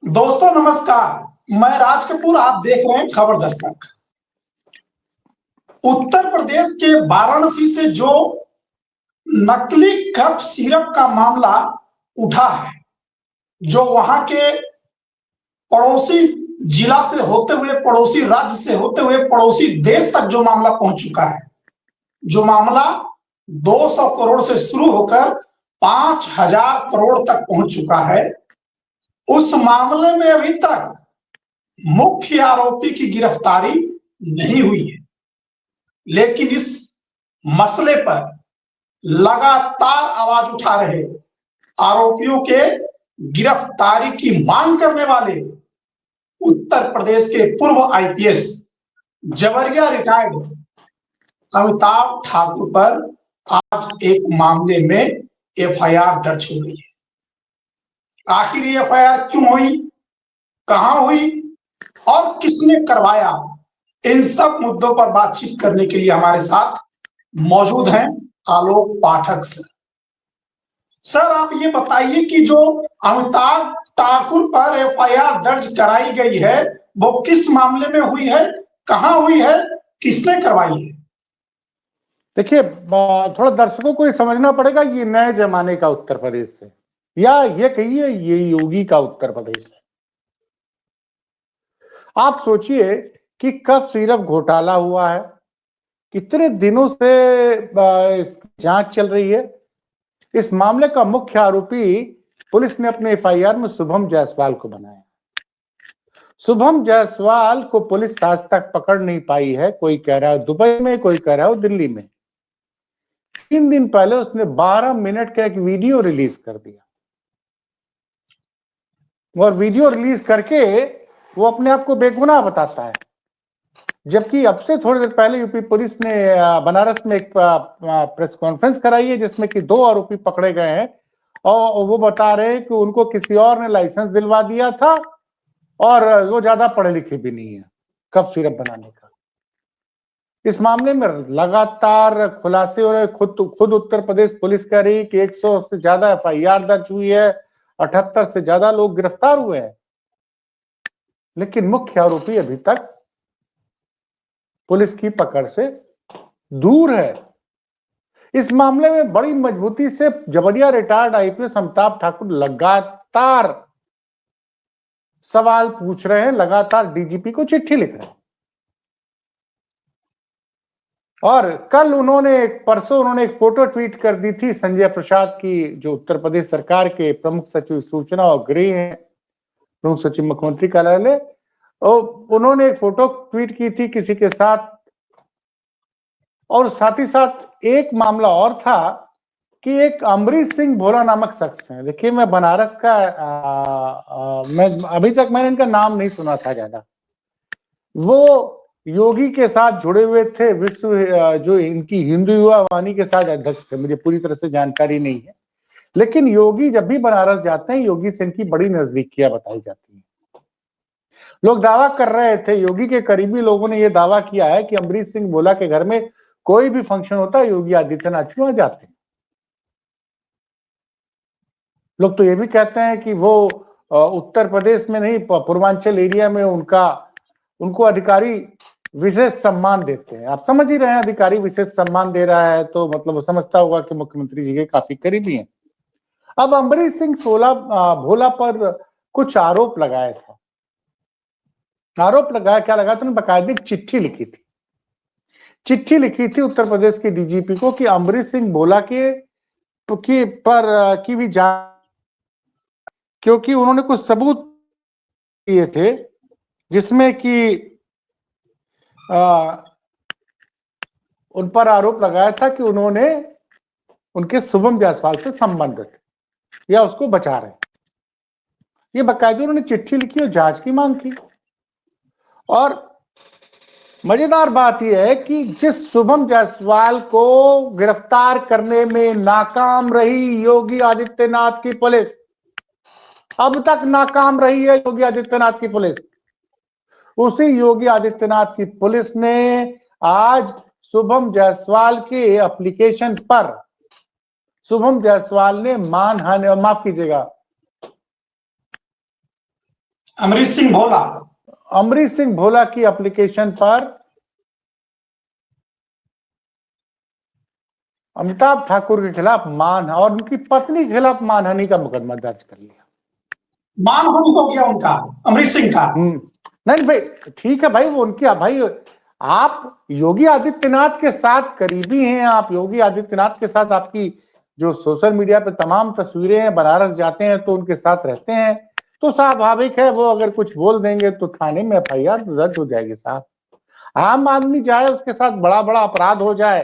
दोस्तों नमस्कार। मैं राज कपूर, आप देख रहे हैं खबर दस्तक। उत्तर प्रदेश के वाराणसी से जो नकली कफ सिरप का मामला उठा है, जो वहां के पड़ोसी जिला से होते हुए, पड़ोसी राज्य से होते हुए पड़ोसी देश तक जो मामला पहुंच चुका है, जो मामला 200 करोड़ से शुरू होकर 5000 करोड़ तक पहुंच चुका है, उस मामले में अभी तक मुख्य आरोपी की गिरफ्तारी नहीं हुई है। लेकिन इस मसले पर लगातार आवाज उठा रहे, आरोपियों के गिरफ्तारी की मांग करने वाले उत्तर प्रदेश के पूर्व आईपीएस जवरिया रिटायर्ड अमिताभ ठाकुर पर आज एक मामले में एफआईआर दर्ज हो गई है। आखिर ये एफआईआर क्यों हुई, कहां हुई और किसने करवाया, इन सब मुद्दों पर बातचीत करने के लिए हमारे साथ मौजूद हैं आलोक पाठक सर। सर, आप ये बताइए कि जो अमिताभ ठाकुर पर एफआईआर दर्ज कराई गई है, वो किस मामले में हुई है, कहां हुई है, किसने करवाई है? देखिए, थोड़ा दर्शकों को ये समझना पड़ेगा, ये नए जमाने का उत्तर प्रदेश है, या ये कहिए ये योगी का उत्तर प्रदेश है। आप सोचिए कि कब सिरप घोटाला हुआ है, कितने दिनों से जांच चल रही है। इस मामले का मुख्य आरोपी पुलिस ने अपने एफआईआर में शुभम जायसवाल को बनाया। शुभम जायसवाल को पुलिस आज तक पकड़ नहीं पाई है। कोई कह रहा है दुबई में, कोई कह रहा है दिल्ली में। 3 दिन पहले उसने 12 मिनट का एक वीडियो रिलीज कर दिया, और वीडियो रिलीज करके वो अपने आप को बेगुनाह बताता है। जबकि अब से थोड़ी देर पहले यूपी पुलिस ने बनारस में एक प्रेस कॉन्फ्रेंस कराई है, जिसमें कि 2 आरोपी पकड़े गए हैं, और वो बता रहे हैं कि उनको किसी और ने लाइसेंस दिलवा दिया था, और वो ज्यादा पढ़े लिखे भी नहीं है कफ सिरप बनाने का। इस मामले में लगातार खुलासे हो रहे। खुद उत्तर प्रदेश पुलिस कह रही कि 100 से ज्यादा एफआईआर दर्ज हुई है, 78 से ज्यादा लोग गिरफ्तार हुए हैं, लेकिन मुख्य आरोपी अभी तक पुलिस की पकड़ से दूर है। इस मामले में बड़ी मजबूती से जवरिया रिटायर्ड आईपीएस अमिताभ ठाकुर लगातार सवाल पूछ रहे हैं, लगातार डीजीपी को चिट्ठी लिख रहे हैं। और परसों उन्होंने एक फोटो ट्वीट कर दी थी संजय प्रसाद की, जो उत्तर प्रदेश सरकार के प्रमुख सचिव सूचना और गृह हैं, प्रमुख सचिव मुख्यमंत्री कार्यालय। और उन्होंने एक फोटो ट्वीट की थी किसी के साथ, और साथ ही साथ एक मामला और था कि एक अमरीश सिंह भोला नामक शख्स है। देखिए, मैं बनारस का मैं अभी तक मैंने इनका नाम नहीं सुना था ज्यादा। वो योगी के साथ जुड़े हुए थे, विश्व जो इनकी हिंदू युवा वाहिनी के साथ अध्यक्ष थे। मुझे पूरी तरह से जानकारी नहीं है, लेकिन योगी जब भी बनारस जाते हैं, योगी से इनकी बड़ी नजदीकियां बताई जाती हैं। लोग दावा कर रहे थे, योगी के करीबी लोगों ने यह दावा किया है कि अमरीश सिंह भोला के घर में कोई भी फंक्शन होता है, योगी आदित्यनाथ वहां जाते हैं। लोग तो ये भी कहते हैं कि वो उत्तर प्रदेश में नहीं, पूर्वांचल एरिया में उनको अधिकारी विशेष सम्मान देते हैं। आप समझ ही रहे हैं, अधिकारी विशेष सम्मान दे रहा है तो मतलब वो समझता होगा कि मुख्यमंत्री जी के काफी करीबी हैं। अब अमरीश सिंह भोला पर कुछ आरोप लगाया था। क्या लगाया? तो बाकायदे एक चिट्ठी लिखी थी उत्तर प्रदेश के डीजीपी को कि अमरीश सिंह भोला की भी जांच, क्योंकि उन्होंने कुछ सबूत दिए थे जिसमें कि उन पर आरोप लगाया था कि उन्होंने उनके शुभम जायसवाल से संबंध थे या उसको बचा रहे। ये बाकायदे उन्होंने चिट्ठी लिखी और जांच की मांग की। और मजेदार बात यह है कि जिस शुभम जायसवाल को गिरफ्तार करने में नाकाम रही योगी आदित्यनाथ की पुलिस, अब तक नाकाम रही है योगी आदित्यनाथ की पुलिस, उसी योगी आदित्यनाथ की पुलिस ने आज शुभम जायसवाल के एप्लीकेशन पर शुभम जायसवाल ने मानहानि, माफ कीजिएगा, अमरीश सिंह भोला। अमरीश सिंह भोला की एप्लीकेशन पर अमिताभ ठाकुर के खिलाफ मान और उनकी पत्नी के खिलाफ मानहानि का मुकदमा दर्ज कर लिया। मानहानि हो गया उनका, अमरीश सिंह का। नहीं भाई, ठीक है भाई, वो उनकी भाई, आप योगी आदित्यनाथ के साथ करीबी हैं, आप योगी आदित्यनाथ के साथ आपकी जो सोशल मीडिया पे तमाम तस्वीरें हैं, बनारस जाते हैं तो उनके साथ रहते हैं, तो स्वाभाविक है वो अगर कुछ बोल देंगे तो थाने में एफआईआर दर्ज हो जाएगी साहब। आम आदमी जाए उसके साथ बड़ा बड़ा अपराध हो जाए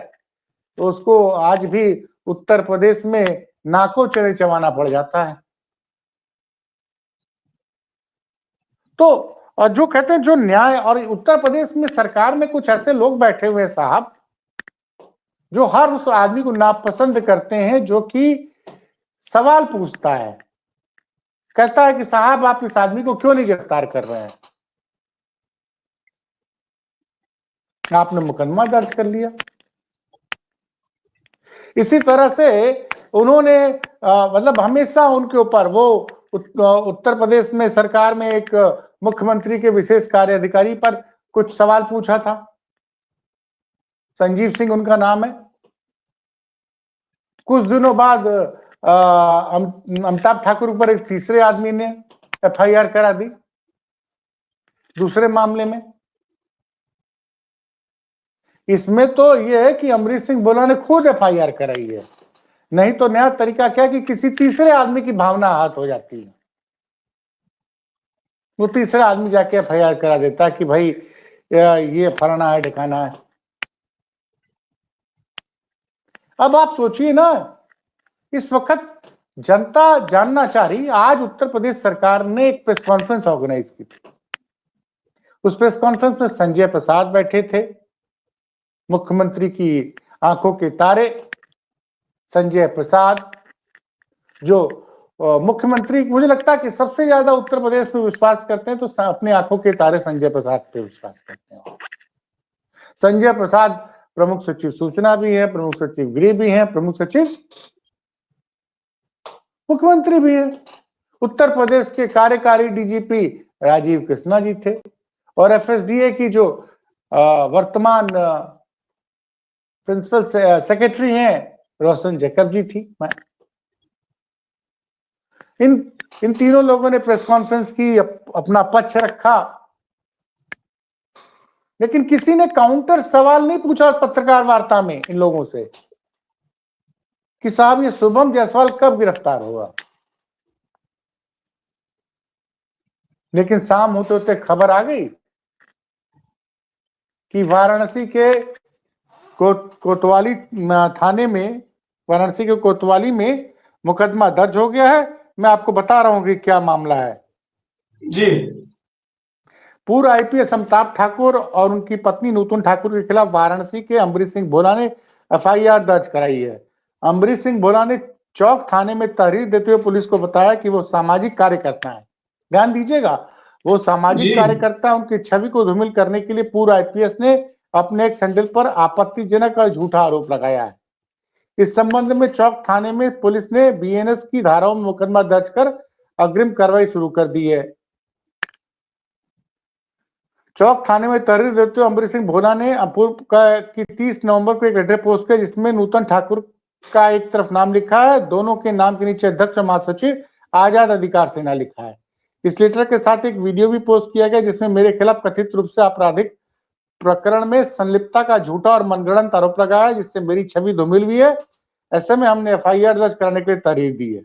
तो उसको आज भी उत्तर प्रदेश में नाको चने चबाना पड़ जाता है। तो जो कहते हैं जो न्याय, और उत्तर प्रदेश में सरकार में कुछ ऐसे लोग बैठे हुए हैं साहब जो हर उस आदमी को नापसंद करते हैं जो कि सवाल पूछता है, कहता है कि साहब आप इस आदमी को क्यों नहीं गिरफ्तार कर रहे हैं, आपने मुकदमा दर्ज कर लिया। इसी तरह से उन्होंने मतलब हमेशा उनके ऊपर वो उत्तर प्रदेश में सरकार में एक मुख्यमंत्री के विशेष कार्य अधिकारी पर कुछ सवाल पूछा था, संजीव सिंह उनका नाम है। कुछ दिनों बाद अमिताभ ठाकुर पर एक तीसरे आदमी ने एफआईआर करा दी दूसरे मामले में। इसमें तो यह है कि अमरीश सिंह भोला ने खुद एफआईआर कराई है, नहीं तो नया तरीका क्या कि किसी तीसरे आदमी की भावना हाथ हो जाती है, वो तीसरा आदमी जाके एफआईआर करा देता है कि भाई ये फलाना है ठिकाना है। अब आप सोचिए ना, इस वक्त जनता जानना चाह रही, आज उत्तर प्रदेश सरकार ने एक प्रेस कॉन्फ्रेंस ऑर्गेनाइज की थी। उस प्रेस कॉन्फ्रेंस में संजय प्रसाद बैठे थे, मुख्यमंत्री की आंखों के तारे संजय प्रसाद, जो मुख्यमंत्री मुझे लगता है कि सबसे ज्यादा उत्तर प्रदेश में विश्वास करते हैं तो अपने आंखों के तारे संजय प्रसाद पे विश्वास करते हैं। संजय प्रसाद प्रमुख सचिव सूचना भी है, प्रमुख सचिव गृह भी है, प्रमुख सचिव मुख्यमंत्री भी है। उत्तर प्रदेश के कार्यकारी डीजीपी राजीव कृष्णा जी थे और एफएसडीए की जो वर्तमान प्रिंसिपल सेक्रेटरी हैं रोशन जैकब जी थी। इन तीनों लोगों ने प्रेस कॉन्फ्रेंस की, अपना पक्ष रखा, लेकिन किसी ने काउंटर सवाल नहीं पूछा पत्रकार वार्ता में इन लोगों से कि साहब ये शुभम जायसवाल कब गिरफ्तार होगा। लेकिन शाम होते होते खबर आ गई कि वाराणसी के कोतवाली थाने में, वाराणसी के कोतवाली में मुकदमा दर्ज हो गया है। मैं आपको बता रहा हूं कि क्या मामला है जी। पूर्व आईपीएस अमिताभ ठाकुर और उनकी पत्नी नूतन ठाकुर के खिलाफ वाराणसी के अमरीश सिंह भोला ने एफआईआर दर्ज कराई है। अमरीश सिंह भोला ने चौक थाने में तहरीर देते हुए पुलिस को बताया कि वो सामाजिक कार्यकर्ता है। ध्यान दीजिएगा, वो सामाजिक कार्यकर्ता, उनकी छवि को धूमिल करने के लिए पूर्व आईपीएस ने अपने एक सैंडल पर आपत्तिजनक और झूठा आरोप लगाया है। इस संबंध में चौक थाने में पुलिस ने बीएनएस की धाराओं में मुकदमा दर्ज कर अग्रिम कार्रवाई शुरू कर दी है। चौक थाने में तहरीर देते हुए अमरीश सिंह भोला ने की 30 नवंबर को एक लेटर पोस्ट किया जिसमें नूतन ठाकुर का एक तरफ नाम लिखा है, दोनों के नाम के नीचे अध्यक्ष और महासचिव आजाद अधिकार सेना लिखा है। इस लेटर के साथ एक वीडियो भी पोस्ट किया गया जिसमें मेरे खिलाफ कथित रूप से आपराधिक प्रकरण में संलिप्तता का झूठा और मनगढ़ंत आरोप लगाया है, जिससे मेरी छवि धूमिल हुई है। ऐसे में हमने एफआईआर दर्ज कराने के लिए तहरीर दी है।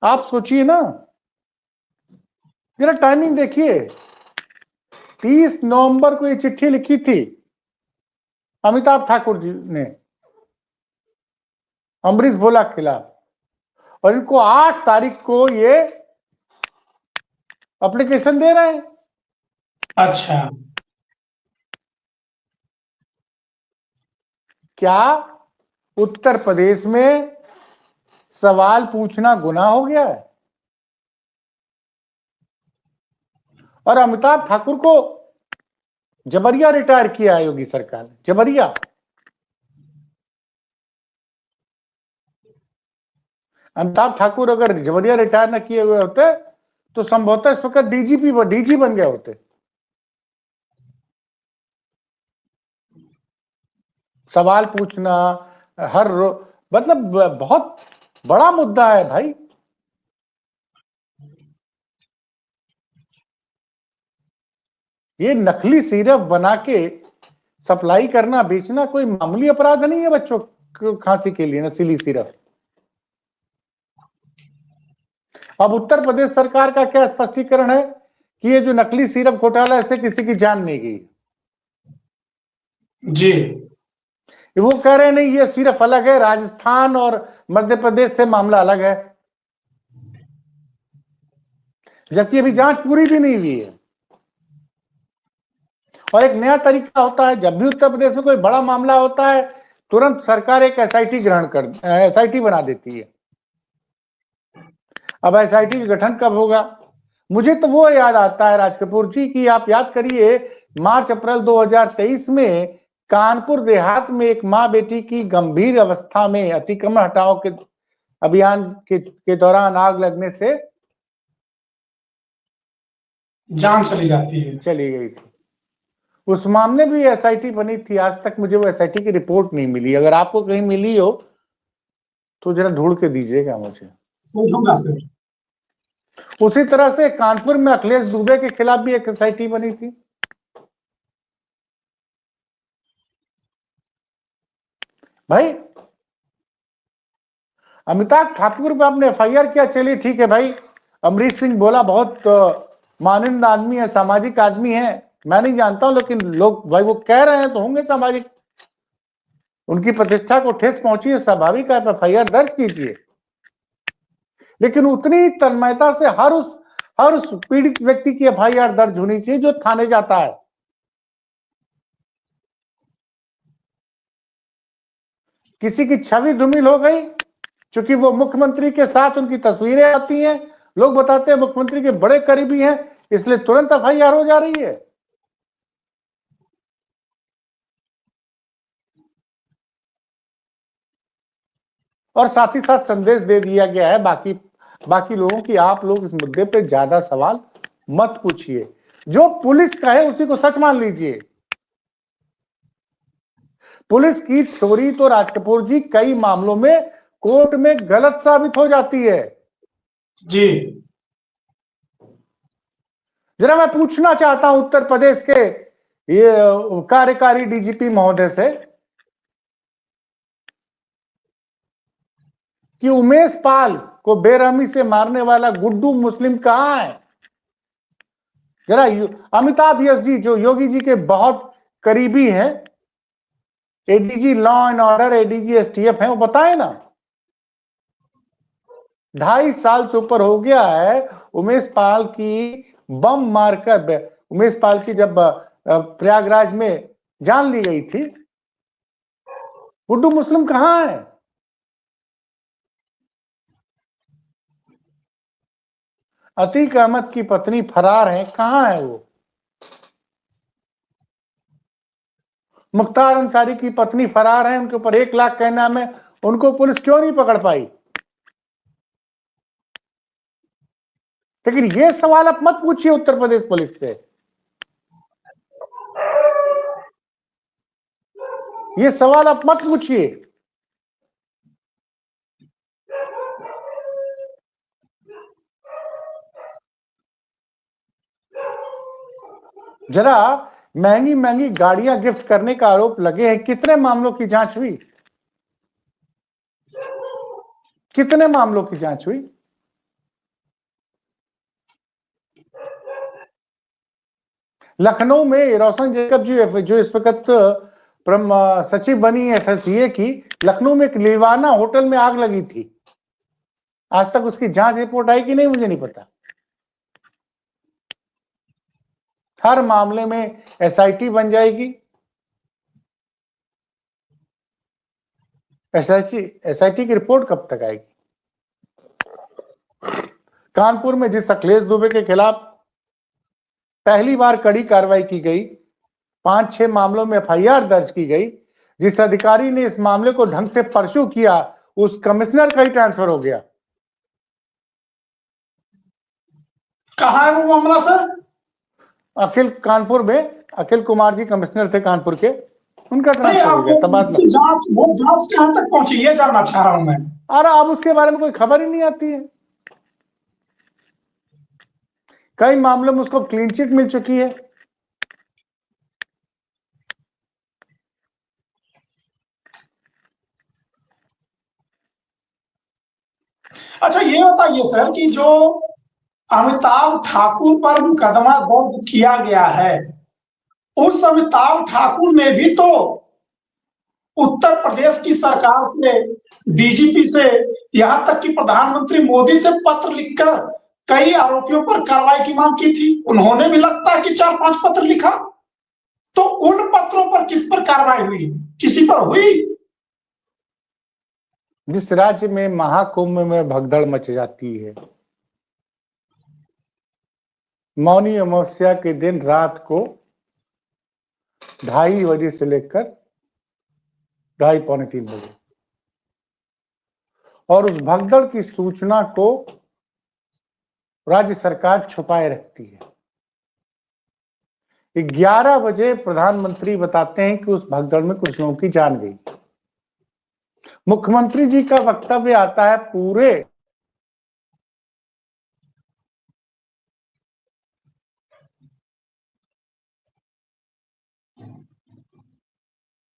आप सोचिए ना, जरा टाइमिंग देखिए, 30 नवंबर को ये चिट्ठी लिखी थी अमिताभ ठाकुर जी ने अमरीश भोला के खिलाफ और इनको 8 तारीख को ये एप्लीकेशन दे रहे हैं। अच्छा, क्या उत्तर प्रदेश में सवाल पूछना गुनाह हो गया है? और अमिताभ ठाकुर को जबरिया रिटायर किया है योगी सरकार ने, जबरिया। अमिताभ ठाकुर अगर जवरिया रिटायर न किए हुए होते तो संभवतः इस वक्त डीजी बन गए होते। सवाल पूछना मतलब बहुत बड़ा मुद्दा है भाई। ये नकली सिरप बना के सप्लाई करना, बेचना कोई मामूली अपराध नहीं है बच्चों को खांसी के लिए नशीली सिरप। अब उत्तर प्रदेश सरकार का क्या स्पष्टीकरण है कि ये जो नकली सिरप घोटाला, इससे किसी की जान नहीं गई जी। वो कह रहे नहीं, ये सिर्फ अलग है, राजस्थान और मध्य प्रदेश से मामला अलग है, जबकि अभी जांच पूरी भी नहीं हुई है। और एक नया तरीका होता है, जब भी उत्तर प्रदेश में कोई बड़ा मामला होता है तुरंत सरकार एक एसआईटी बना देती है। अब एसआईटी का गठन कब होगा? मुझे तो वो याद आता है राज कपूर जी की, आप याद करिए मार्च अप्रैल 2023 में कानपुर देहात में एक मां बेटी की गंभीर अवस्था में अतिक्रमण हटाओ के अभियान के दौरान आग लगने से जान चली जाती है। चली गई थी। उस मामले में भी एसआईटी बनी थी, आज तक मुझे वो एसआईटी की रिपोर्ट नहीं मिली। अगर आपको कहीं मिली हो तो जरा ढूंढ के दीजिएगा मुझे। पूछूंगा सर। उसी तरह से कानपुर में अखिलेश दुबे के खिलाफ भी एक एसआईटी बनी थी। भाई अमिताभ ठाकुर पे आपने एफआईआर किया, चलिए ठीक है भाई। अमरीश सिंह बोला बहुत माननीय आदमी है, सामाजिक आदमी है, मैं नहीं जानता हूं, लेकिन लोग भाई वो कह रहे हैं तो होंगे सामाजिक, उनकी प्रतिष्ठा को ठेस पहुंची है, स्वाभाविक है, एफआईआर दर्ज कीजिए। लेकिन उतनी तन्मयता से हर उस पीड़ित व्यक्ति की एफआईआर दर्ज होनी चाहिए जो थाने जाता है। किसी की छवि धूमिल हो गई, क्योंकि वो मुख्यमंत्री के साथ उनकी तस्वीरें आती हैं, लोग बताते हैं मुख्यमंत्री के बड़े करीबी हैं, इसलिए तुरंत एफआईआर हो जा रही है। और साथ ही साथ संदेश दे दिया गया है बाकी लोगों की, आप लोग इस मुद्दे पे ज्यादा सवाल मत पूछिए, जो पुलिस कहे उसी को सच मान लीजिए। पुलिस की थ्योरी तो राज कपूर जी कई मामलों में कोर्ट में गलत साबित हो जाती है। जी। जरा मैं पूछना चाहता हूं उत्तर प्रदेश के ये कार्यकारी डीजीपी महोदय से कि उमेश पाल को बेरहमी से मारने वाला गुड्डू मुस्लिम कहां है? जरा अमिताभ यश जी जो योगी जी के बहुत करीबी हैं, ADG law and order, ADG STF है, वो बताए ना। 2.5 साल से ऊपर हो गया है उमेश पाल की बम मारकर, उमेश पाल की जब प्रयागराज में जान ली गई थी। गुड्डू मुस्लिम कहां है? अतीक अहमद की पत्नी फरार है, कहां है वो? मुख्तार अंसारी की पत्नी फरार है, उनके ऊपर 1 लाख का इनाम है, उनको पुलिस क्यों नहीं पकड़ पाई? लेकिन ये सवाल आप मत पूछिए उत्तर प्रदेश पुलिस से, ये सवाल आप मत पूछिए। जरा महंगी महंगी गाड़ियां गिफ्ट करने का आरोप लगे हैं, कितने मामलों की जांच हुई? कितने मामलों की जांच हुई? लखनऊ में रोशन जैकब जी जो इस वक्त सचिव बनी है एफएसडीए की, लखनऊ में एक लिवाना होटल में आग लगी थी, आज तक उसकी जांच रिपोर्ट आई कि नहीं मुझे नहीं पता। हर मामले में एसआईटी बन जाएगी। एसआईटी की रिपोर्ट कब तक आएगी? कानपुर में जिस अखिलेश दुबे के खिलाफ पहली बार कड़ी कार्रवाई की गई, 5-6 मामलों में एफआईआर दर्ज की गई, जिस अधिकारी ने इस मामले को ढंग से परस्यू किया उस कमिश्नर का ही ट्रांसफर हो गया। कहाँ है वो मामला सर? अखिल कानपुर में, अखिल कुमार जी कमिश्नर थे कानपुर के, उनका नहीं, ट्रांसफर हो गया आपको तबादला। इसकी जांच, वो जांच कहाँ तक पहुंची ये जानना चाह रहा हूं मैं। और अब उसके बारे में कोई खबर ही नहीं आती है। कई मामलों में उसको क्लीन चिट मिल चुकी है। अच्छा, ये बताइए सर कि जो अमिताभ ठाकुर पर मुकदमा दर्ज किया गया है, उस अमिताभ ठाकुर ने भी तो उत्तर प्रदेश की सरकार से, डीजीपी से, यहां तक कि प्रधानमंत्री मोदी से पत्र लिखकर कई आरोपियों पर कार्रवाई की मांग की थी। उन्होंने भी लगता है कि 4-5 पत्र लिखा। तो उन पत्रों पर किस पर कार्रवाई हुई? किसी पर हुई? जिस राज्य में महाकुंभ में भगदड़ मच जाती है, मौनी अमावस्या के दिन रात को 2:30 बजे से लेकर 2:30-3 बजे, और उस भगदड़ की सूचना को राज्य सरकार छुपाए रखती है। 11 बजे प्रधानमंत्री बताते हैं कि उस भगदड़ में कुछ लोगों की जान गई। मुख्यमंत्री जी का वक्तव्य आता है पूरे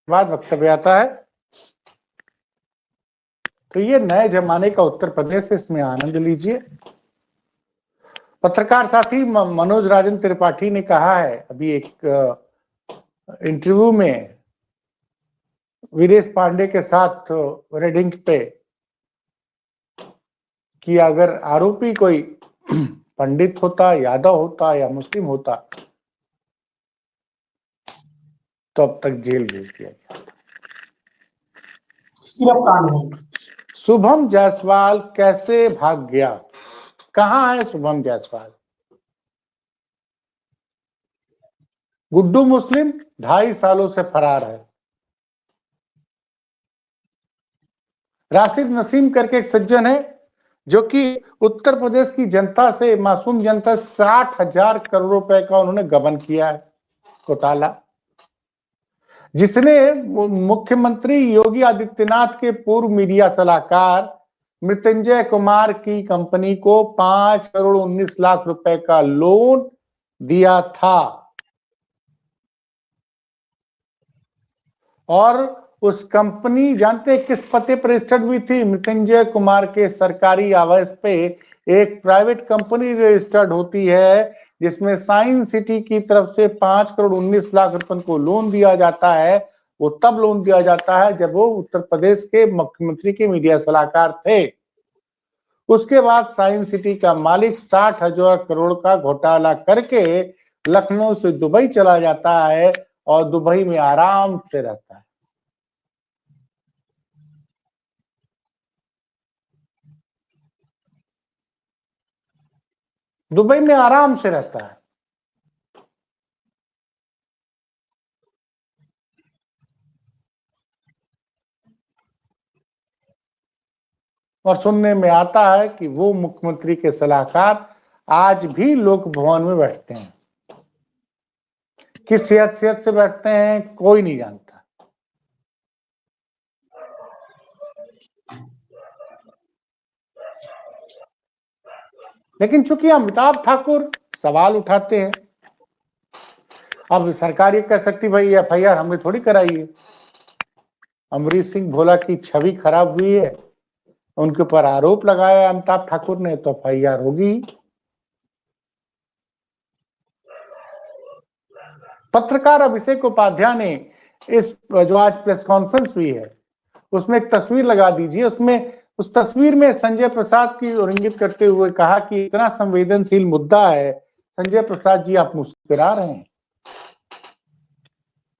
बाद वक्तव्य आता है। तो ये नए जमाने का उत्तर प्रदेश है, इसमें आनंद लीजिए। पत्रकार साथी मनोज राजन त्रिपाठी ने कहा है अभी एक इंटरव्यू में वीरेश पांडे के साथ रेडिंग पे, कि अगर आरोपी कोई पंडित होता, यादव होता या मुस्लिम होता तो अब तक जेल भेज दिया गया। सिर्फ कानून। शुभम जायसवाल कैसे भाग गया? कहां है शुभम जायसवाल? गुड्डू मुस्लिम 2.5 सालों से फरार है। राशिद नसीम करके एक सज्जन है जो कि उत्तर प्रदेश की जनता से, मासूम जनता, 60,000 करोड़ रुपए का उन्होंने गबन किया है, घोटाला, जिसने मुख्यमंत्री योगी आदित्यनाथ के पूर्व मीडिया सलाहकार मृत्युंजय कुमार की कंपनी को 5 करोड़ 19 लाख रुपए का लोन दिया था। और उस कंपनी जानते किस पते पर रजिस्टर्ड हुई थी? मृत्युंजय कुमार के सरकारी आवास पे एक प्राइवेट कंपनी रजिस्टर्ड होती है जिसमें साइंस सिटी की तरफ से 5 करोड़ 19 लाख रुपए को लोन दिया जाता है। वो तब लोन दिया जाता है जब वो उत्तर प्रदेश के मुख्यमंत्री के मीडिया सलाहकार थे। उसके बाद साइंस सिटी का मालिक 60,000 करोड़ का घोटाला करके लखनऊ से दुबई चला जाता है और दुबई में आराम से रहता है। दुबई में आराम से रहता है। और सुनने में आता है कि वो मुख्यमंत्री के सलाहकार आज भी लोक भवन में बैठते हैं। किस हैसियत से बैठते हैं कोई नहीं जानता। लेकिन चूंकि अमिताभ ठाकुर सवाल उठाते हैं, अब सरकार ये कह सकती भाई FIR हमने थोड़ी कराई है। अमरीश सिंह भोला की छवि खराब हुई है, उनके ऊपर आरोप लगाया अमिताभ ठाकुर ने, तो FIR होगी। पत्रकार अभिषेक उपाध्याय ने इस जो आज प्रेस कॉन्फ्रेंस हुई है उसमें एक तस्वीर लगा दीजिए। उसमें उस तस्वीर में संजय प्रसाद की इंगित करते हुए कहा कि इतना संवेदनशील मुद्दा है, संजय प्रसाद जी आप मुस्कुरा रहे हैं।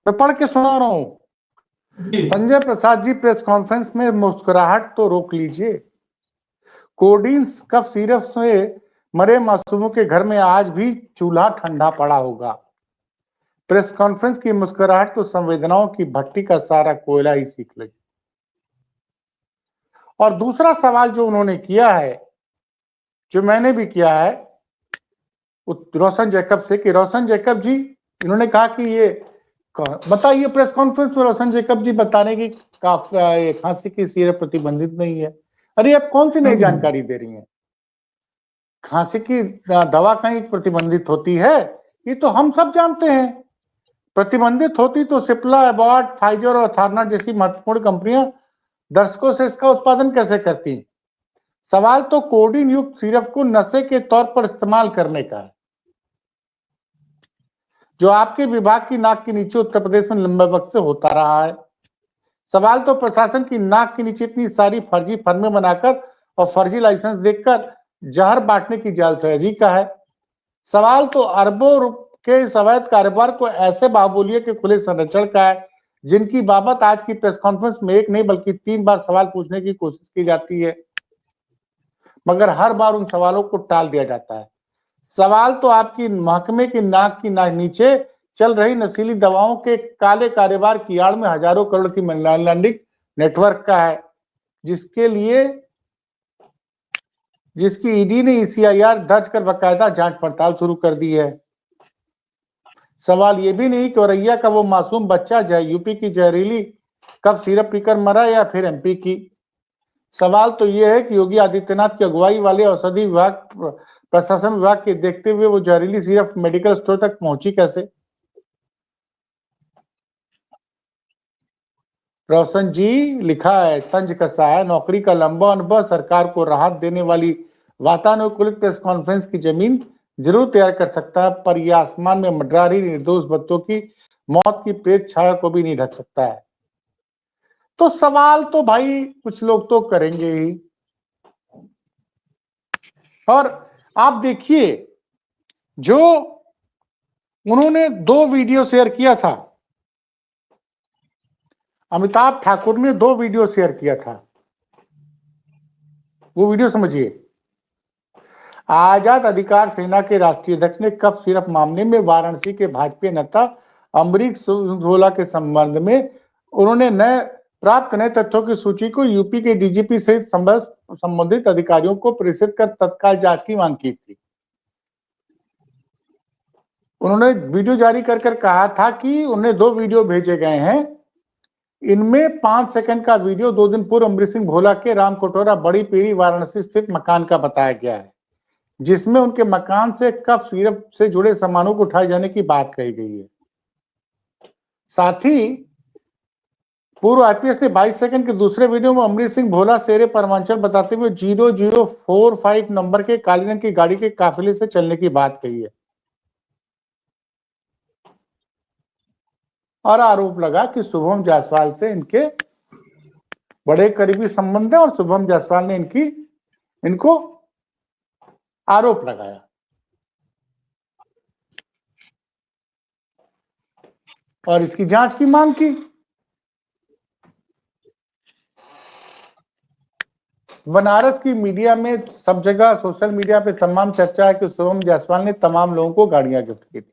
मैं पढ़ के सुना रहा हूं। संजय प्रसाद जी प्रेस कॉन्फ्रेंस में, मुस्कुराहट तो रोक लीजिए। कोडिन कफ सिरप से मरे मासूमों के घर में आज भी चूल्हा ठंडा पड़ा होगा। प्रेस कॉन्फ्रेंस की मुस्कुराहट तो संवेदनाओं की भट्टी का सारा कोयला ही सीख लगी। और दूसरा सवाल जो उन्होंने किया है, जो मैंने भी किया है, रोशन जैकब से कि रोशन जैकब जी, इन्होंने कहा कि ये बताइए, प्रेस कॉन्फ्रेंस में रोशन जैकब जी बताने की खांसी की सिरप प्रतिबंधित नहीं है। अरे आप कौन सी नई जानकारी दे रही हैं? खांसी की दवा कहीं प्रतिबंधित होती है? ये तो हम सब जानते हैं। प्रतिबंधित होती तो सिप्ला, एबॉट, फाइजर और थारना जैसी महत्वपूर्ण कंपनियां दर्शकों से इसका उत्पादन कैसे करती? सवाल तो कोडीन युक्त सिरप को नशे के तौर पर इस्तेमाल करने का है, जो आपके विभाग की नाक के नीचे उत्तर प्रदेश में लंबे वक्त से होता रहा है। सवाल तो प्रशासन की नाक के नीचे इतनी सारी फर्जी फर्में बनाकर और फर्जी लाइसेंस देकर जहर बांटने की जालसाजी का है। सवाल तो अरबों के इस अवैध कारोबार को ऐसे बाबूलिये के खुले संरक्षण का है, जिनकी बाबत आज की प्रेस कॉन्फ्रेंस में एक नहीं बल्कि 3 बार सवाल पूछने की कोशिश की जाती है, मगर हर बार उन सवालों को टाल दिया जाता है। सवाल तो आपकी महकमे की नाक की नीचे चल रही नशीली दवाओं के काले कारोबार की आड़ में हजारों करोड़ की मनी लॉन्ड्रिंग नेटवर्क का है, जिसकी ईडी ने ECIR दर्ज कर बकायदा जांच पड़ताल शुरू कर दी है। सवाल ये भी नहीं कि औरैया का वो मासूम बच्चा यूपी की जहरीली कब सिरप पीकर मरा या फिर MP की। सवाल तो ये है कि योगी आदित्यनाथ की अगुवाई वाले औषधि विभाग, प्रशासन विभाग के देखते हुए वो जहरीली सिरप मेडिकल स्टोर तक पहुंची कैसे? रोशन जी, लिखा है तंज कसा है, नौकरी का लंबा अनुभव सरकार को राहत देने वाली वातानुकूलित प्रेस कॉन्फ्रेंस की जमीन जरूर तैयार कर सकता है, पर यह आसमान में मंडरा रही निर्दोष बच्चों की मौत की प्रेत छाया को भी नहीं ढक सकता है। तो सवाल तो भाई कुछ लोग तो करेंगे ही। और आप देखिए, जो उन्होंने 2 वीडियो शेयर किया था, अमिताभ ठाकुर ने 2 वीडियो शेयर किया था, वो वीडियो समझिए। आजाद अधिकार सेना के राष्ट्रीय अध्यक्ष ने कफ सिरप मामले में वाराणसी के भाजपा नेता अमरीश सिंघोला के संबंध में उन्होंने प्राप्त नए तथ्यों की सूची को यूपी के DGP सहित संबंधित अधिकारियों को प्रेषित कर तत्काल जांच की मांग की थी। उन्होंने वीडियो जारी कर कहा था कि उन्हें 2 वीडियो भेजे गए हैं। इनमें 5 सेकंड का वीडियो 2 दिन पूर्व अमरीश सिंह भोला के राम कटोरा बड़ी पीरी वाराणसी स्थित मकान का बताया गया है, जिसमें उनके मकान से कफ सिरप से जुड़े सामानों को उठाए जाने की बात कही गई है। साथ ही पूर्व IPS ने 22 सेकंड के दूसरे वीडियो में अमरीश सिंह भोला शेरे परमांचल बताते हुए 0045 नंबर के काली रंग की गाड़ी के काफिले से चलने की बात कही है और आरोप लगा कि शुभम जायसवाल से इनके बड़े करीबी संबंध है और शुभम जायसवाल ने इनको आरोप लगाया। और इसकी जांच की मांग की। बनारस की मीडिया में सब जगह, सोशल मीडिया पे तमाम चर्चा है कि शुभम जायसवाल ने तमाम लोगों को गाड़ियां गिफ्ट की थी।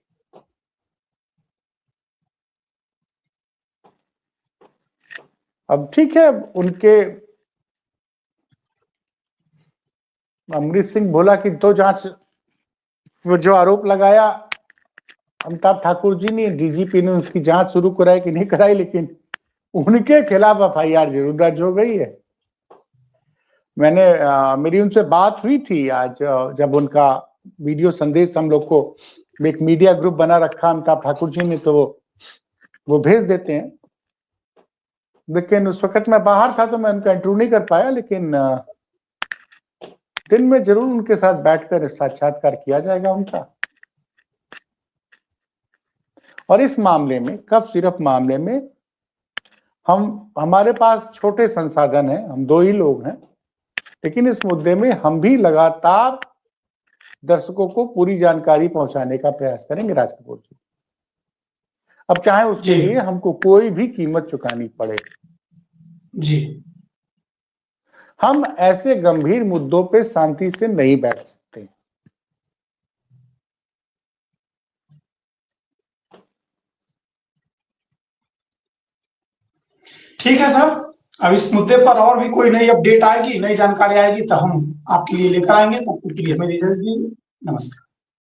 अब ठीक है, उनके अमरीश सिंह भोला की 2 जांच, वो जो आरोप लगाया अमिताभ ठाकुर जी ने, DGP ने उसकी जांच शुरू कराई कि नहीं कराई, लेकिन उनके खिलाफ FIR जरूर दर्ज हो गई है। मेरी उनसे बात हुई थी आज, जब उनका वीडियो संदेश हम लोग को एक मीडिया ग्रुप बना रखा अमिताभ ठाकुर जी ने, तो वो भेज देते हैं। लेकिन उस वक्त मैं बाहर था तो मैं उनका इंटरव्यू नहीं कर पाया, लेकिन दिन में जरूर उनके साथ बैठकर साक्षात्कार किया जाएगा उनका। और इस मामले में, कफ सिरप मामले में, हमारे पास छोटे संसाधन हैं, हम 2 ही लोग हैं, लेकिन इस मुद्दे में हम भी लगातार दर्शकों को पूरी जानकारी पहुंचाने का प्रयास करेंगे राज कपूर जी। अब चाहे उसके लिए हमको कोई भी कीमत चुकानी पड़े जी, हम ऐसे गंभीर मुद्दों पे शांति से नहीं बैठ सकते। ठीक है सर, अब इस मुद्दे पर और भी कोई नई अपडेट आएगी, नई जानकारी आएगी तो हम आपके लिए लेकर आएंगे। तब तक के लिए हमें इजाजत दीजिए। नमस्कार।